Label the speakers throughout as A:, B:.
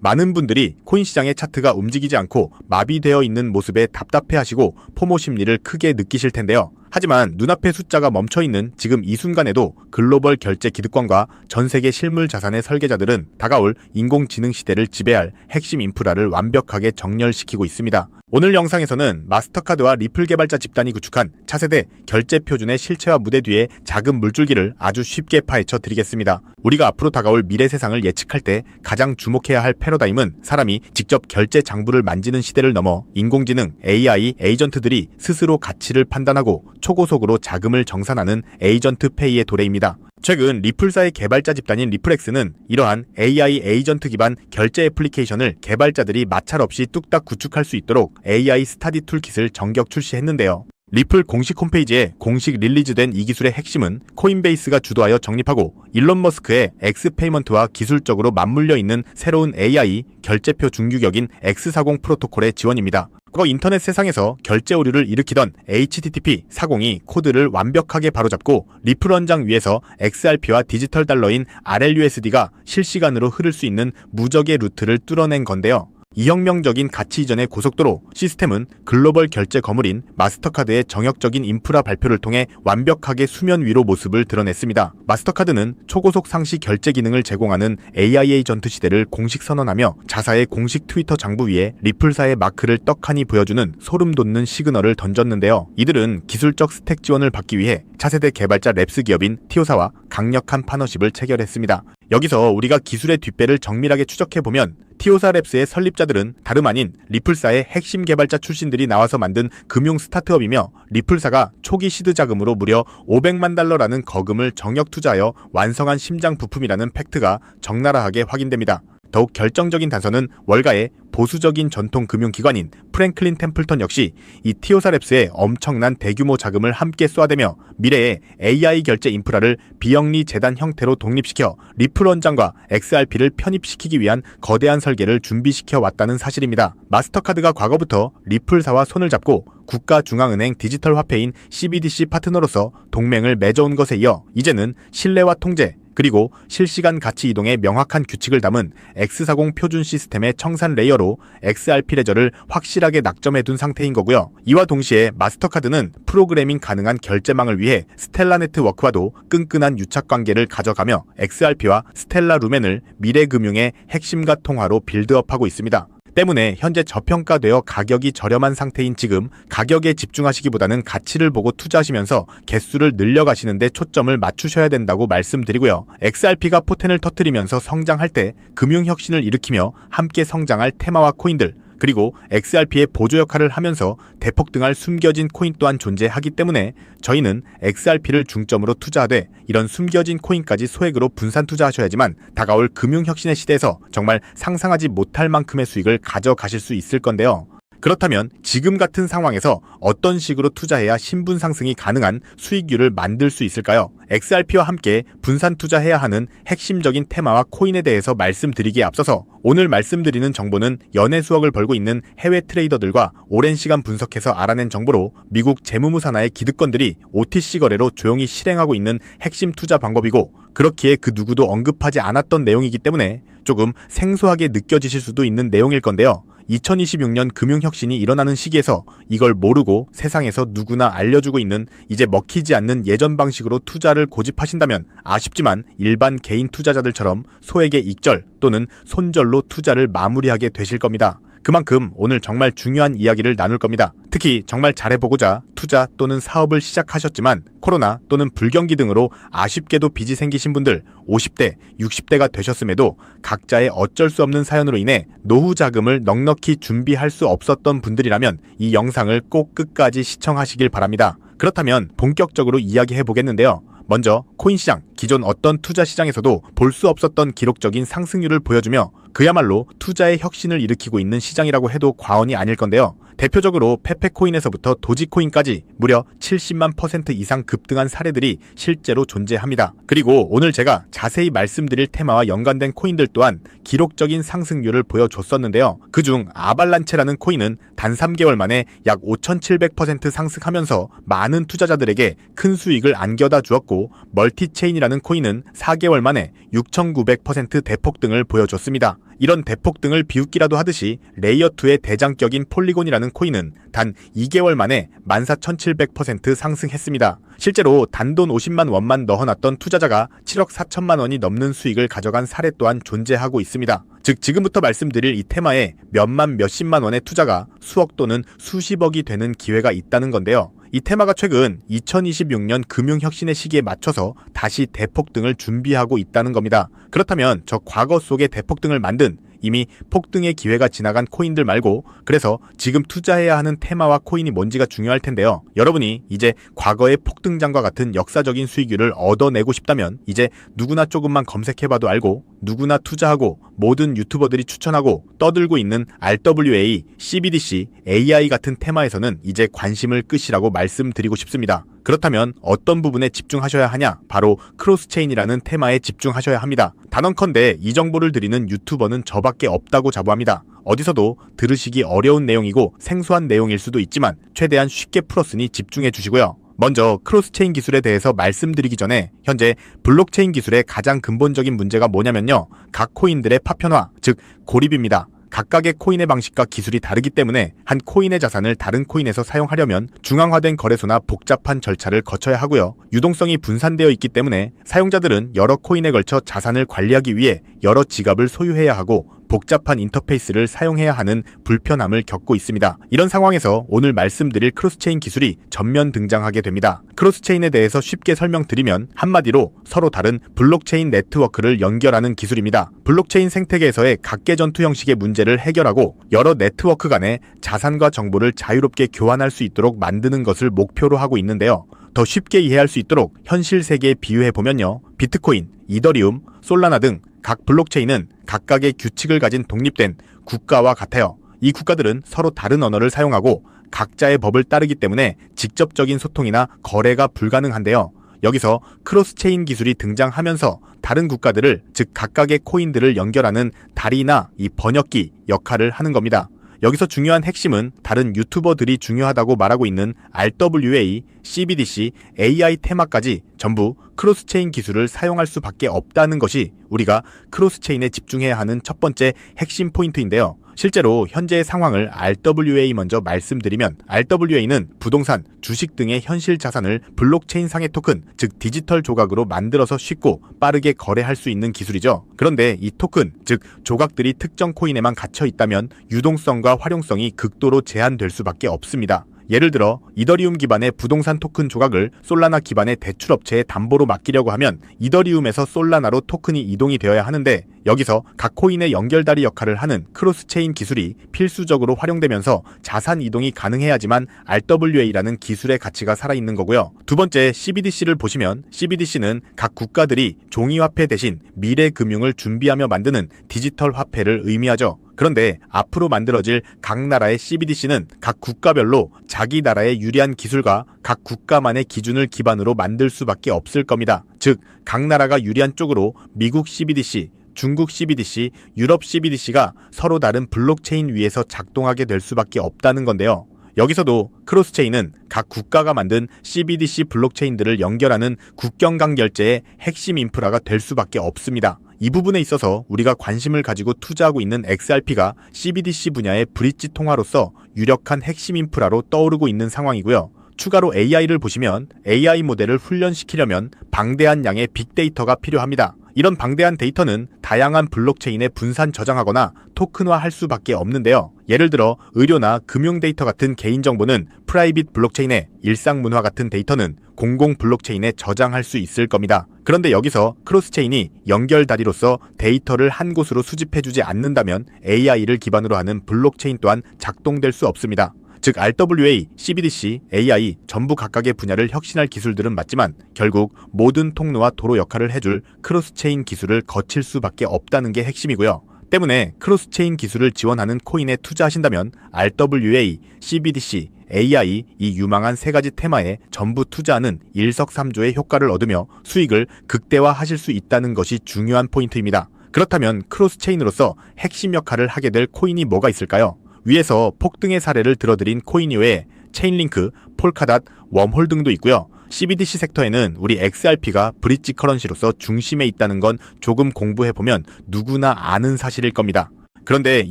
A: 많은 분들이 코인 시장의 차트가 움직이지 않고 마비되어 있는 모습에 답답해하시고 포모 심리를 크게 느끼실 텐데요. 하지만 눈앞의 숫자가 멈춰있는 지금 이 순간에도 글로벌 결제 기득권과 전세계 실물 자산의 설계자들은 다가올 인공지능 시대를 지배할 핵심 인프라를 완벽하게 정렬시키고 있습니다. 오늘 영상에서는 마스터카드와 리플 개발자 집단이 구축한 차세대 결제 표준의 실체화 무대 뒤에 작은 물줄기를 아주 쉽게 파헤쳐 드리겠습니다. 우리가 앞으로 다가올 미래 세상을 예측할 때 가장 주목해야 할 패러다임은 사람이 직접 결제 장부를 만지는 시대를 넘어 인공지능, AI, 에이전트들이 스스로 가치를 판단하고 초고속으로 자금을 정산하는 에이전트 페이의 도래입니다. 최근 리플사의 개발자 집단인 리플엑스는 이러한 AI 에이전트 기반 결제 애플리케이션을 개발자들이 마찰 없이 뚝딱 구축할 수 있도록 AI 스타디 툴킷을 전격 출시했는데요. 리플 공식 홈페이지에 공식 릴리즈된 이 기술의 핵심은 코인베이스가 주도하여 정립하고 일론 머스크의 엑스페이먼트와 기술적으로 맞물려 있는 새로운 AI 결제표 중규격인 X40 프로토콜의 지원입니다. 과거 인터넷 세상에서 결제 오류를 일으키던 HTTP 40이 코드를 완벽하게 바로잡고 리플 원장 위에서 XRP와 디지털 달러인 RLUSD가 실시간으로 흐를 수 있는 무적의 루트를 뚫어낸 건데요. 이 혁명적인 가치 이전의 고속도로 시스템은 글로벌 결제 거물인 마스터카드의 정역적인 인프라 발표를 통해 완벽하게 수면 위로 모습을 드러냈습니다. 마스터카드는 초고속 상시 결제 기능을 제공하는 AI 에이전트 시대를 공식 선언하며 자사의 공식 트위터 장부 위에 리플사의 마크를 떡하니 보여주는 소름 돋는 시그널을 던졌는데요. 이들은 기술적 스택 지원을 받기 위해 차세대 개발자 랩스 기업인 티오사와 강력한 파너십을 체결했습니다. 여기서 우리가 기술의 뒷배를 정밀하게 추적해보면 티오사 랩스의 설립자들은 다름 아닌 리플사의 핵심 개발자 출신들이 나와서 만든 금융 스타트업이며 리플사가 초기 시드 자금으로 무려 500만 달러라는 거금을 정역 투자하여 완성한 심장 부품이라는 팩트가 적나라하게 확인됩니다. 더욱 결정적인 단서는 월가의 보수적인 전통 금융기관인 프랭클린 템플턴 역시 이 티오사 랩스의 엄청난 대규모 자금을 함께 쏘아대며 미래의 AI 결제 인프라를 비영리 재단 형태로 독립시켜 리플 원장과 XRP를 편입시키기 위한 거대한 설계를 준비시켜 왔다는 사실입니다. 마스터카드가 과거부터 리플사와 손을 잡고 국가중앙은행 디지털 화폐인 CBDC 파트너로서 동맹을 맺어온 것에 이어 이제는 신뢰와 통제 그리고 실시간 가치 이동의 명확한 규칙을 담은 X40 표준 시스템의 청산 레이어로 XRP 레저를 확실하게 낙점해둔 상태인 거고요. 이와 동시에 마스터카드는 프로그래밍 가능한 결제망을 위해 스텔라 네트워크와도 끈끈한 유착관계를 가져가며 XRP와 스텔라 루멘을 미래금융의 핵심과 통화로 빌드업하고 있습니다. 때문에 현재 저평가되어 가격이 저렴한 상태인 지금 가격에 집중하시기보다는 가치를 보고 투자하시면서 개수를 늘려가시는 데 초점을 맞추셔야 된다고 말씀드리고요. XRP가 포텐을 터뜨리면서 성장할 때 금융혁신을 일으키며 함께 성장할 테마와 코인들 그리고 XRP의 보조 역할을 하면서 대폭등할 숨겨진 코인 또한 존재하기 때문에 저희는 XRP를 중점으로 투자하되 이런 숨겨진 코인까지 소액으로 분산 투자하셔야지만 다가올 금융혁신의 시대에서 정말 상상하지 못할 만큼의 수익을 가져가실 수 있을 건데요. 그렇다면 지금 같은 상황에서 어떤 식으로 투자해야 신분 상승이 가능한 수익률을 만들 수 있을까요? XRP와 함께 분산 투자해야 하는 핵심적인 테마와 코인에 대해서 말씀드리기에 앞서서 오늘 말씀드리는 정보는 연애 수억을 벌고 있는 해외 트레이더들과 오랜 시간 분석해서 알아낸 정보로 미국 재무무 산하의 기득권들이 OTC 거래로 조용히 실행하고 있는 핵심 투자 방법이고 그렇기에 그 누구도 언급하지 않았던 내용이기 때문에 조금 생소하게 느껴지실 수도 있는 내용일 건데요. 2026년 금융혁신이 일어나는 시기에서 이걸 모르고 세상에서 누구나 알려주고 있는 이제 먹히지 않는 예전 방식으로 투자를 고집하신다면 아쉽지만 일반 개인 투자자들처럼 소액의 익절 또는 손절로 투자를 마무리하게 되실 겁니다. 그만큼 오늘 정말 중요한 이야기를 나눌 겁니다. 특히 정말 잘해보고자 투자 또는 사업을 시작하셨지만 코로나 또는 불경기 등으로 아쉽게도 빚이 생기신 분들 50대, 60대가 되셨음에도 각자의 어쩔 수 없는 사연으로 인해 노후 자금을 넉넉히 준비할 수 없었던 분들이라면 이 영상을 꼭 끝까지 시청하시길 바랍니다. 그렇다면 본격적으로 이야기해 보겠는데요. 먼저 코인 시장, 기존 어떤 투자 시장에서도 볼 수 없었던 기록적인 상승률을 보여주며 그야말로 투자의 혁신을 일으키고 있는 시장이라고 해도 과언이 아닐 건데요. 대표적으로 페페코인에서부터 도지코인까지 무려 70만 % 이상 급등한 사례들이 실제로 존재합니다. 그리고 오늘 제가 자세히 말씀드릴 테마와 연관된 코인들 또한 기록적인 상승률을 보여줬었는데요. 그중 아발란체라는 코인은 단 3개월 만에 약 5,700% 상승하면서 많은 투자자들에게 큰 수익을 안겨다 주었고 멀티체인이라는 코인은 4개월 만에 6,900% 대폭등을 보여줬습니다. 이런 대폭등을 비웃기라도 하듯이 레이어2의 대장격인 폴리곤이라는 코인은 단 2개월 만에 14,700% 상승했습니다. 실제로 단돈 50만 원만 넣어놨던 투자자가 7억 4천만 원이 넘는 수익을 가져간 사례 또한 존재하고 있습니다. 즉 지금부터 말씀드릴 이 테마에 몇만 몇십만 원의 투자가 수억 또는 수십억이 되는 기회가 있다는 건데요. 이 테마가 최근 2026년 금융혁신의 시기에 맞춰서 다시 대폭등을 준비하고 있다는 겁니다. 그렇다면 저 과거 속의 대폭등을 만든 이미 폭등의 기회가 지나간 코인들 말고 그래서 지금 투자해야 하는 테마와 코인이 뭔지가 중요할 텐데요. 여러분이 이제 과거의 폭등장과 같은 역사적인 수익률을 얻어내고 싶다면 이제 누구나 조금만 검색해봐도 알고 누구나 투자하고 모든 유튜버들이 추천하고 떠들고 있는 RWA, CBDC, AI 같은 테마에서는 이제 관심을 끄시라고 말씀드리고 싶습니다. 그렇다면 어떤 부분에 집중하셔야 하냐? 바로 크로스체인이라는 테마에 집중하셔야 합니다. 단언컨대 이 정보를 드리는 유튜버는 저밖에 없다고 자부합니다. 어디서도 들으시기 어려운 내용이고 생소한 내용일 수도 있지만 최대한 쉽게 풀었으니 집중해 주시고요. 먼저 크로스체인 기술에 대해서 말씀드리기 전에 현재 블록체인 기술의 가장 근본적인 문제가 뭐냐면요. 각 코인들의 파편화, 즉 고립입니다. 각각의 코인의 방식과 기술이 다르기 때문에 한 코인의 자산을 다른 코인에서 사용하려면 중앙화된 거래소나 복잡한 절차를 거쳐야 하고요. 유동성이 분산되어 있기 때문에 사용자들은 여러 코인에 걸쳐 자산을 관리하기 위해 여러 지갑을 소유해야 하고 복잡한 인터페이스를 사용해야 하는 불편함을 겪고 있습니다. 이런 상황에서 오늘 말씀드릴 크로스체인 기술이 전면 등장하게 됩니다. 크로스체인에 대해서 쉽게 설명드리면 한마디로 서로 다른 블록체인 네트워크를 연결하는 기술입니다. 블록체인 생태계에서의 각계 전투 형식의 문제를 해결하고 여러 네트워크 간의 자산과 정보를 자유롭게 교환할 수 있도록 만드는 것을 목표로 하고 있는데요. 더 쉽게 이해할 수 있도록 현실 세계에 비유해보면요. 비트코인, 이더리움, 솔라나 등 각 블록체인은 각각의 규칙을 가진 독립된 국가와 같아요. 이 국가들은 서로 다른 언어를 사용하고 각자의 법을 따르기 때문에 직접적인 소통이나 거래가 불가능한데요. 여기서 크로스체인 기술이 등장하면서 다른 국가들을, 즉 각각의 코인들을 연결하는 다리나 이 번역기 역할을 하는 겁니다. 여기서 중요한 핵심은 다른 유튜버들이 중요하다고 말하고 있는 RWA, CBDC, AI 테마까지 전부 크로스체인 기술을 사용할 수밖에 없다는 것이 우리가 크로스체인에 집중해야 하는 첫 번째 핵심 포인트인데요. 실제로 현재의 상황을 RWA 먼저 말씀드리면 RWA는 부동산, 주식 등의 현실 자산을 블록체인 상의 토큰, 즉 디지털 조각으로 만들어서 쉽고 빠르게 거래할 수 있는 기술이죠. 그런데 이 토큰, 즉 조각들이 특정 코인에만 갇혀 있다면 유동성과 활용성이 극도로 제한될 수밖에 없습니다. 예를 들어 이더리움 기반의 부동산 토큰 조각을 솔라나 기반의 대출업체에 담보로 맡기려고 하면 이더리움에서 솔라나로 토큰이 이동이 되어야 하는데 여기서 각 코인의 연결다리 역할을 하는 크로스체인 기술이 필수적으로 활용되면서 자산 이동이 가능해야지만 RWA라는 기술의 가치가 살아있는 거고요. 두 번째 CBDC를 보시면 CBDC는 각 국가들이 종이화폐 대신 미래 금융을 준비하며 만드는 디지털 화폐를 의미하죠. 그런데 앞으로 만들어질 각 나라의 CBDC는 각 국가별로 자기 나라의 유리한 기술과 각 국가만의 기준을 기반으로 만들 수밖에 없을 겁니다. 즉, 각 나라가 유리한 쪽으로 미국 CBDC, 중국 CBDC, 유럽 CBDC가 서로 다른 블록체인 위에서 작동하게 될 수밖에 없다는 건데요. 여기서도 크로스체인은 각 국가가 만든 CBDC 블록체인들을 연결하는 국경 간 결제의 핵심 인프라가 될 수밖에 없습니다. 이 부분에 있어서 우리가 관심을 가지고 투자하고 있는 XRP가 CBDC 분야의 브릿지 통화로서 유력한 핵심 인프라로 떠오르고 있는 상황이고요. 추가로 AI를 보시면 AI 모델을 훈련시키려면 방대한 양의 빅데이터가 필요합니다. 이런 방대한 데이터는 다양한 블록체인에 분산 저장하거나 토큰화할 수밖에 없는데요. 예를 들어 의료나 금융 데이터 같은 개인정보는 프라이빗 블록체인에, 일상문화 같은 데이터는 공공 블록체인에 저장할 수 있을 겁니다. 그런데 여기서 크로스체인이 연결다리로서 데이터를 한 곳으로 수집해주지 않는다면 AI를 기반으로 하는 블록체인 또한 작동될 수 없습니다. 즉 RWA, CBDC, AI 전부 각각의 분야를 혁신할 기술들은 맞지만 결국 모든 통로와 도로 역할을 해줄 크로스체인 기술을 거칠 수밖에 없다는 게 핵심이고요. 때문에 크로스체인 기술을 지원하는 코인에 투자하신다면 RWA, CBDC, AI 이 유망한 세 가지 테마에 전부 투자하는 일석삼조의 효과를 얻으며 수익을 극대화하실 수 있다는 것이 중요한 포인트입니다. 그렇다면 크로스체인으로서 핵심 역할을 하게 될 코인이 뭐가 있을까요? 위에서 폭등의 사례를 들어드린 코인 이외에 체인링크, 폴카닷, 웜홀 등도 있고요. CBDC 섹터에는 우리 XRP가 브릿지 커런시로서 중심에 있다는 건 조금 공부해보면 누구나 아는 사실일 겁니다. 그런데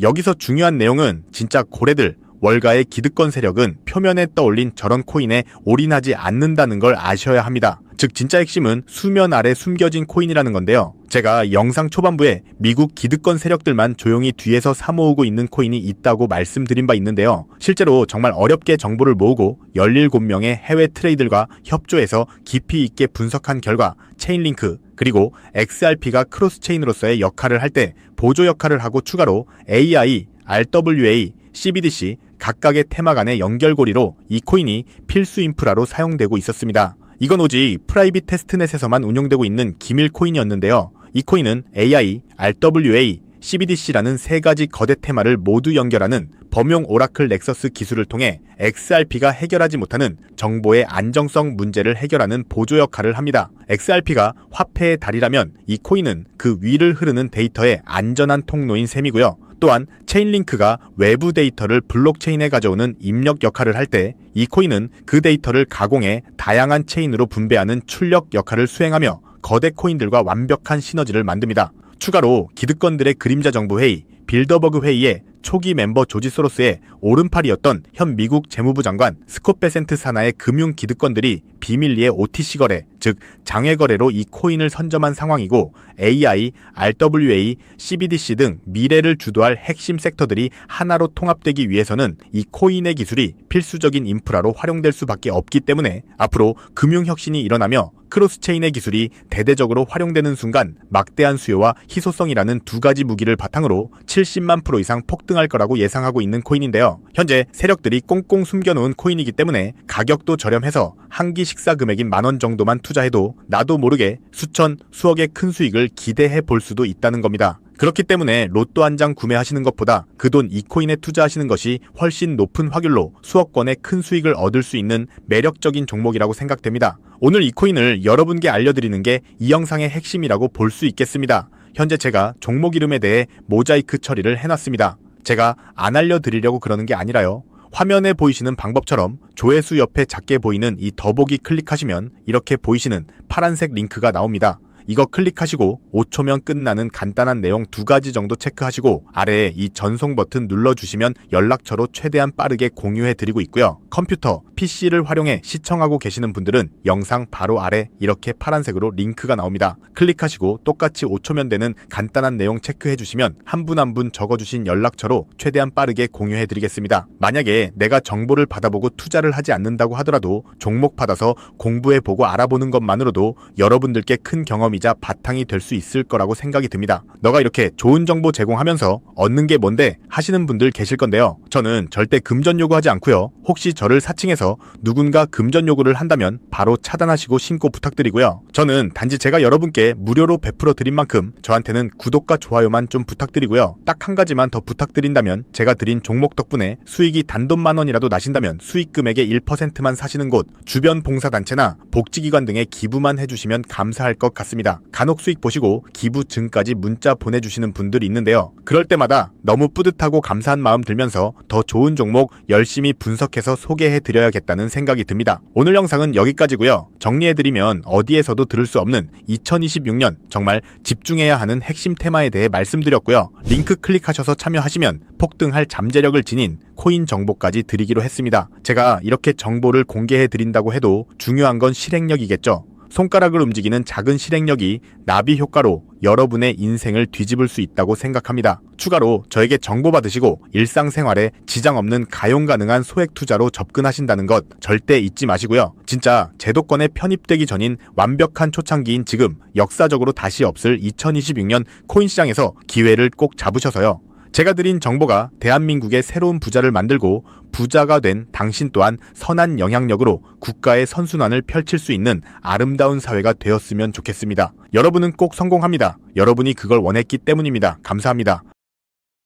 A: 여기서 중요한 내용은 진짜 고래들, 월가의 기득권 세력은 표면에 떠올린 저런 코인에 올인하지 않는다는 걸 아셔야 합니다. 즉 진짜 핵심은 수면 아래 숨겨진 코인이라는 건데요. 제가 영상 초반부에 미국 기득권 세력들만 조용히 뒤에서 사모으고 있는 코인이 있다고 말씀드린 바 있는데요. 실제로 정말 어렵게 정보를 모으고 17명의 해외 트레이더들과 협조해서 깊이 있게 분석한 결과 체인링크 그리고 XRP가 크로스체인으로서의 역할을 할 때 보조 역할을 하고 추가로 AI, RWA, CBDC 각각의 테마 간의 연결고리로 이 코인이 필수 인프라로 사용되고 있었습니다. 이건 오직 프라이빗 테스트넷에서만 운용되고 있는 기밀 코인이었는데요. 이 코인은 AI, RWA, CBDC라는 세 가지 거대 테마를 모두 연결하는 범용 오라클 넥서스 기술을 통해 XRP가 해결하지 못하는 정보의 안정성 문제를 해결하는 보조 역할을 합니다. XRP가 화폐의 달이라면 이 코인은 그 위를 흐르는 데이터의 안전한 통로인 셈이고요. 또한 체인링크가 외부 데이터를 블록체인에 가져오는 입력 역할을 할 때 이 코인은 그 데이터를 가공해 다양한 체인으로 분배하는 출력 역할을 수행하며 거대 코인들과 완벽한 시너지를 만듭니다. 추가로 기득권들의 그림자 정부 회의, 빌더버그 회의의 초기 멤버 조지 소로스의 오른팔이었던 현 미국 재무부 장관 스콧 베센트 산하의 금융 기득권들이 비밀리에 OTC 거래, 즉 장외 거래로 이 코인을 선점한 상황이고 AI, RWA, CBDC 등 미래를 주도할 핵심 섹터들이 하나로 통합되기 위해서는 이 코인의 기술이 필수적인 인프라로 활용될 수밖에 없기 때문에 앞으로 금융혁신이 일어나며 크로스체인의 기술이 대대적으로 활용되는 순간 막대한 수요와 희소성이라는 두 가지 무기를 바탕으로 70만 프로 이상 폭등할 거라고 예상하고 있는 코인인데요. 현재 세력들이 꽁꽁 숨겨놓은 코인이기 때문에 가격도 저렴해서 한 끼 식사 금액인 10,000원 정도만 투자해도 나도 모르게 수천, 수억의 큰 수익을 기대해 볼 수도 있다는 겁니다. 그렇기 때문에 로또 한 장 구매하시는 것보다 그 돈 이 코인에 투자하시는 것이 훨씬 높은 확률로 수억 건의 큰 수익을 얻을 수 있는 매력적인 종목이라고 생각됩니다. 오늘 이 코인을 여러분께 알려드리는 게 이 영상의 핵심이라고 볼 수 있겠습니다. 현재 제가 종목 이름에 대해 모자이크 처리를 해놨습니다. 제가 안 알려드리려고 그러는 게 아니라요. 화면에 보이시는 방법처럼 조회수 옆에 작게 보이는 이 더보기 클릭하시면 이렇게 보이시는 파란색 링크가 나옵니다. 이거 클릭하시고 5초면 끝나는 간단한 내용 2가지 정도 체크하시고 아래에 이 전송 버튼 눌러주시면 연락처로 최대한 빠르게 공유해드리고 있고요. 컴퓨터, PC를 활용해 시청하고 계시는 분들은 영상 바로 아래 이렇게 파란색으로 링크가 나옵니다. 클릭하시고 똑같이 5초면 되는 간단한 내용 체크해주시면 한 분 한 분 적어주신 연락처로 최대한 빠르게 공유해드리겠습니다. 만약에 내가 정보를 받아보고 투자를 하지 않는다고 하더라도 종목 받아서 공부해보고 알아보는 것만으로도 여러분들께 큰 경험이자 바탕이 될 수 있을 거라고 생각이 듭니다. 너가 이렇게 좋은 정보 제공하면서 얻는 게 뭔데 하시는 분들 계실 건데요. 저는 절대 금전 요구하지 않고요. 혹시 저를 사칭해서 누군가 금전 요구를 한다면 바로 차단하시고 신고 부탁드리고요. 저는 단지 제가 여러분께 무료로 베풀어 드린 만큼 저한테는 구독과 좋아요만 좀 부탁드리고요. 딱 한 가지만 더 부탁드린다면 제가 드린 종목 덕분에 수익이 단돈 10,000원이라도 나신다면 수익 금액의 1%만 사시는 곳, 주변 봉사단체나 복지기관 등에 기부만 해주시면 감사할 것 같습니다. 간혹 수익 보시고 기부증까지 문자 보내주시는 분들이 있는데요. 그럴 때마다 너무 뿌듯하고 감사한 마음 들면서 더 좋은 종목 열심히 분석해서 소개해드려야겠다는 생각이 듭니다. 오늘 영상은 여기까지고요. 정리해드리면 어디에서도 들을 수 없는 2026년 정말 집중해야 하는 핵심 테마에 대해 말씀드렸고요. 링크 클릭하셔서 참여하시면 폭등할 잠재력을 지닌 코인 정보까지 드리기로 했습니다. 제가 이렇게 정보를 공개해드린다고 해도 중요한 건 실행력이겠죠. 손가락을 움직이는 작은 실행력이 나비 효과로 여러분의 인생을 뒤집을 수 있다고 생각합니다. 추가로 저에게 정보 받으시고 일상생활에 지장 없는 가용 가능한 소액 투자로 접근하신다는 것 절대 잊지 마시고요. 진짜 제도권에 편입되기 전인 완벽한 초창기인 지금 역사적으로 다시 없을 2026년 코인 시장에서 기회를 꼭 잡으셔서요. 제가 드린 정보가 대한민국의 새로운 부자를 만들고 부자가 된 당신 또한 선한 영향력으로 국가의 선순환을 펼칠 수 있는 아름다운 사회가 되었으면 좋겠습니다. 여러분은 꼭 성공합니다. 여러분이 그걸 원했기 때문입니다. 감사합니다.